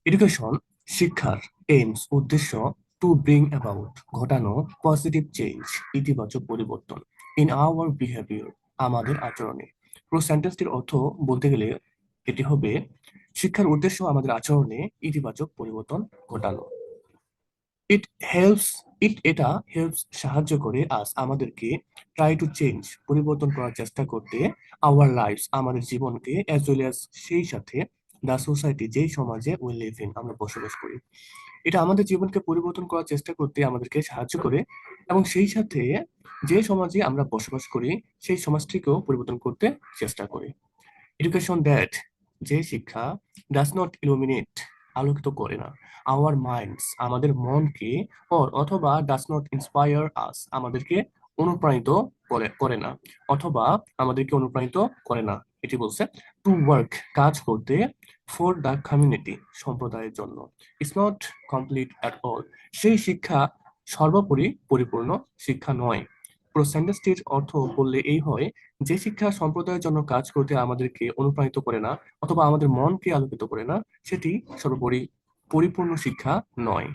Education শিক্ষার AIIMS উদ্দেশ্য to bring about ঘটানো পজিটিভ চেঞ্জ ইতিবাচক পরিবর্তন ইন আওয়ার বিহেভিয়ার আমাদের আচরণে। পুরো সেন্টেন্সটির অর্থ বলতে গেলে এটি হবে শিক্ষার উদ্দেশ্য আমাদের আচরণে ইতিবাচক পরিবর্তন ঘটানো। ইট হেল্পস এটা হেল্পস সাহায্য করে আস আমাদেরকে ট্রাই টু চেঞ্জ পরিবর্তন করার চেষ্টা করতে আওয়ার লাইফস আমাদের জীবনকে অ্যাজ ওয়েল অ্যাজ সেই সাথে দ্য সোসাইটি যেই সমাজে উই লিভ ইন আমরা বসবাস করি। এটা আমাদের জীবনকে পরিবর্তন করার চেষ্টা করতে আমাদেরকে সাহায্য করে এবং সেই সাথে যে সমাজে আমরা বসবাস করি সেই সমাজটিকেও পরিবর্তন করতে চেষ্টা করি। এডুকেশন দ্যাট যে শিক্ষা ডাজ নট ইলুমিনেট আলোকিত করে না আওয়ার মাইন্ডস আমাদের মনকে অথবা ডাজ নট ইন্সপায়ার আস আমাদেরকে অনুপ্রাণিত করে না অথবা আমাদেরকে অনুপ্রাণিত করে না। এটি বলছে টু ওয়ার্ক কাজ করতে ফর দ্য কমিউনিটি সম্প্রদায়ের জন্য। It's not complete at all সেই শিক্ষা সর্বোপরি পরিপূর্ণ শিক্ষা নয়। পুরো সেন্টেন্সটির অর্থ বললে এই হয় যে শিক্ষা সম্প্রদায়ের জন্য কাজ করতে আমাদেরকে অনুপ্রাণিত করে না অথবা আমাদের মনকে আলোকিত করে না সেটি সর্বোপরি পরিপূর্ণ শিক্ষা নয়।